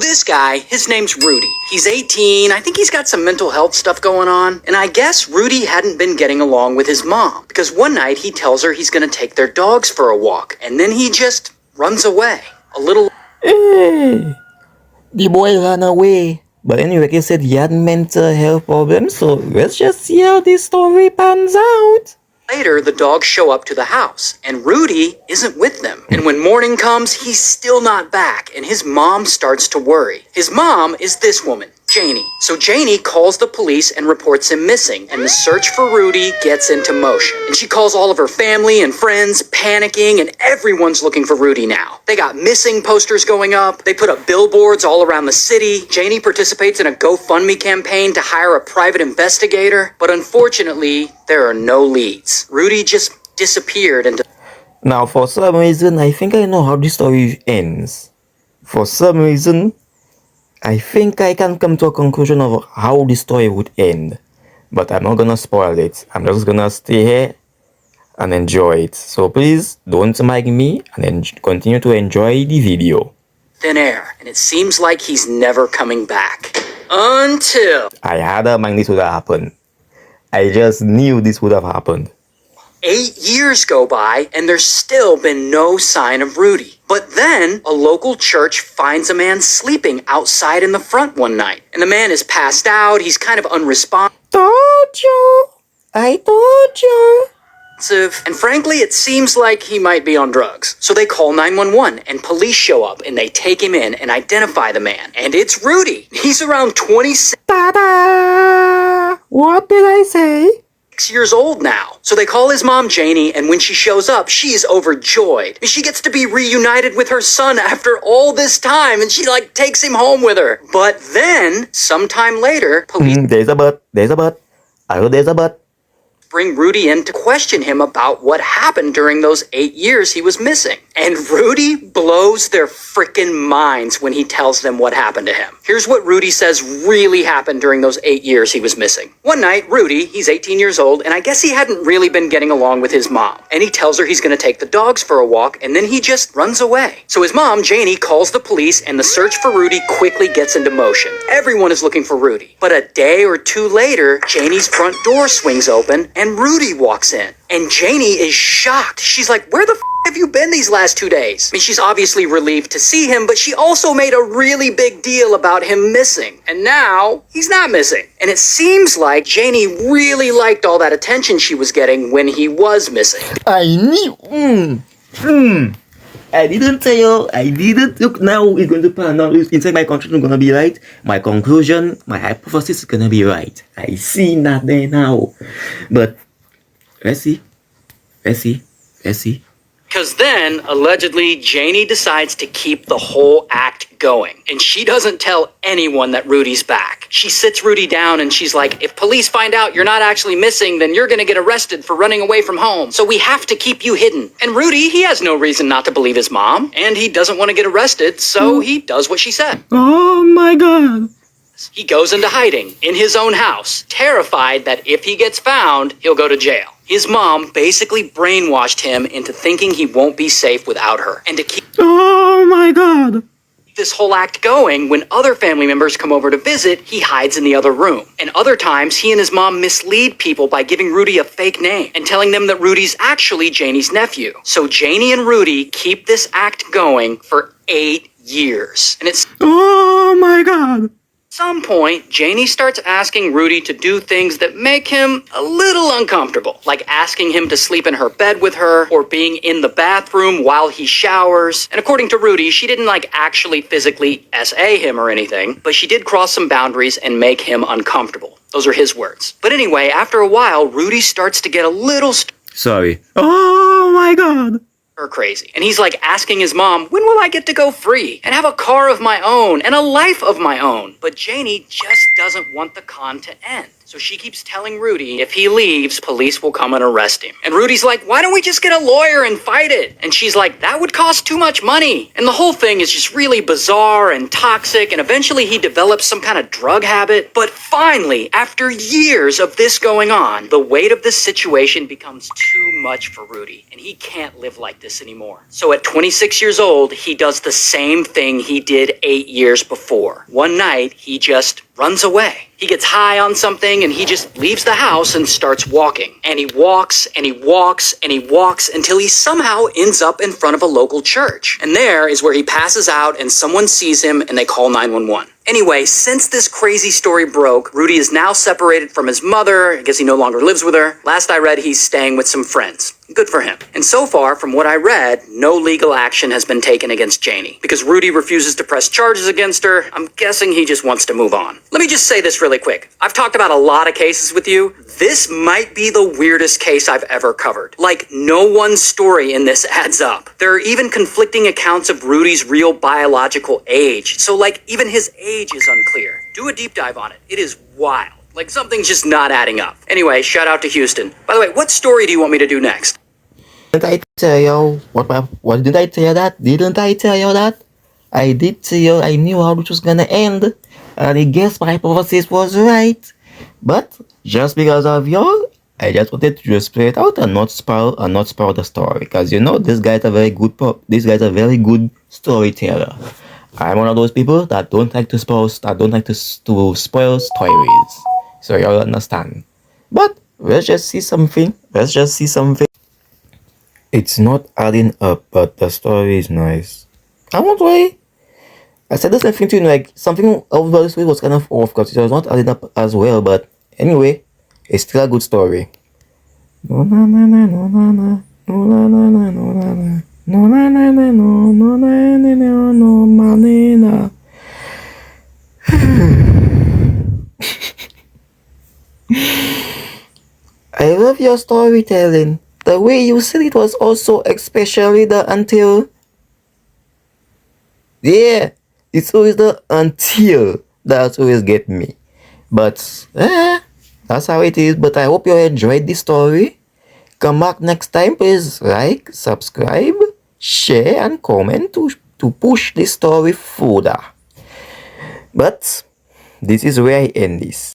This guy, his name's Rudy. He's 18. I think he's got some mental health stuff going on. And I guess Rudy hadn't been getting along with his mom because one night he tells her he's going to take their dogs for a walk. And then he just runs away. A little... Hey, the boy ran away. But anyway, like I said, he had mental health problems. So let's just see how this story pans out. Later, the dogs show up to the house, and Rudy isn't with them. And when morning comes, he's still not back, and his mom starts to worry. His mom is this woman, Janie. So Janie calls the police and reports him missing, and the search for Rudy gets into motion. And she calls all of her family and friends, panicking, and everyone's looking for Rudy now. They got missing posters going up. They put up billboards all around the city. Janie participates in a GoFundMe campaign to hire a private investigator. But unfortunately, there are no leads. Rudy just disappeared into... Now, for some reason, I think I know how this story ends. For some reason, I think I can come to a conclusion of how the story would end. But I'm not gonna spoil it. I'm just gonna stay here and enjoy it. So please don't mind me and continue to enjoy the video. Thin air, and it seems like he's never coming back. Until... I had a mind this would have happened. I just knew this would have happened. 8 years go by, and there's still been no sign of Rudy. But then, a local church finds a man sleeping outside in the front one night. And the man is passed out, he's kind of unresponsive. Told you! I told you! And frankly, it seems like he might be on drugs. So they call 911, and police show up, and they take him in and identify the man. And it's Rudy! He's around 26 Ta-da! What did I say? years old now. So they call his mom Janie, and when she shows up, she's overjoyed. She gets to be reunited with her son after all this time, and she takes him home with her. But then, sometime later, police There's a but. I know there's a but. bring Rudy in to question him about what happened during those 8 years he was missing. And Rudy blows their frickin' minds when he tells them what happened to him. Here's what Rudy says really happened during those 8 years he was missing. One night, Rudy, he's 18 years old, and I guess he hadn't really been getting along with his mom. And he tells her he's gonna take the dogs for a walk, and then he just runs away. So his mom, Janie, calls the police, and the search for Rudy quickly gets into motion. Everyone is looking for Rudy. But a day or two later, Janie's front door swings open, and Rudy walks in. And Janie is shocked. She's like, where the have you been these last 2 days? I mean, she's obviously relieved to see him, but she also made a really big deal about him missing. And now, he's not missing. And it seems like Janie really liked all that attention she was getting when he was missing. I knew. I didn't tell you. I didn't. Look, now it's going to pan out. Inside my conclusion going to be right. My conclusion, my hypothesis is going to be right. I see that there now. But, let's see. Because then, allegedly, Janie decides to keep the whole act going. And she doesn't tell anyone that Rudy's back. She sits Rudy down and she's like, if police find out you're not actually missing, then you're gonna get arrested for running away from home. So we have to keep you hidden. And Rudy, he has no reason not to believe his mom. And he doesn't want to get arrested, so he does what she said. Oh my god. He goes into hiding in his own house, terrified that if he gets found, he'll go to jail. His mom basically brainwashed him into thinking he won't be safe without her. And to keep Oh my god. this whole act going, when other family members come over to visit, he hides in the other room. And other times, he and his mom mislead people by giving Rudy a fake name and telling them that Rudy's actually Janie's nephew. So Janie and Rudy keep this act going for 8 years. And it's Oh my god. some point, Janie starts asking Rudy to do things that make him a little uncomfortable, like asking him to sleep in her bed with her or being in the bathroom while he showers. And according to Rudy, she didn't actually physically SA him or anything, but she did cross some boundaries and make him uncomfortable. Those are his words. But anyway, after a while, Rudy starts to get a little Sorry. Oh my god. crazy. And he's asking his mom, when will I get to go free and have a car of my own and a life of my own? But Janie just doesn't want the con to end. So she keeps telling Rudy if he leaves, police will come and arrest him. And Rudy's like, why don't we just get a lawyer and fight it? And she's like, that would cost too much money. And the whole thing is just really bizarre and toxic, and eventually he develops some kind of drug habit. But finally, after years of this going on, the weight of this situation becomes too much for Rudy, and he can't live like this anymore. So at 26 years old, he does the same thing he did 8 years before. One night, he just runs away. He gets high on something and he just leaves the house and starts walking. And he walks and he walks and he walks until he somehow ends up in front of a local church. And there is where he passes out and someone sees him and they call 911. Anyway, since this crazy story broke, Rudy is now separated from his mother. I guess he no longer lives with her. Last I read, he's staying with some friends. Good for him. And so far, from what I read, no legal action has been taken against Janie. Because Rudy refuses to press charges against her, I'm guessing he just wants to move on. Let me just say this really quick. I've talked about a lot of cases with you. This might be the weirdest case I've ever covered. Like, no one story in this adds up. There are even conflicting accounts of Rudy's real biological age. So, like, even his age is unclear. Do a deep dive on it. It is wild. Like, something's just not adding up. Anyway, shout out to Houston. By the way, what story do you want me to do next? Didn't I tell you what did I tell you that? Didn't I tell you that? I did tell you I knew how it was gonna end. And I guess my hypothesis was right. But just because of you, I just wanted to just play it out and not spoil the story. Because you know this guy's a very good storyteller. I'm one of those people that don't like to spoil stories. So you'll understand. But let's just see something. It's not adding up, but the story is nice. I won't worry. I said the same thing to you, like something of the story was kind of off because it was not adding up as well, but anyway, it's still a good story. No na na na no na na no na na na no na na no na na na no no na na na no na na. I love your storytelling. The way you said it was also especially the until. Yeah, it's always the until that always get me. But that's how it is. But I hope you enjoyed this story. Come back next time, please like, subscribe, share, and comment to push this story further. But this is where I end this.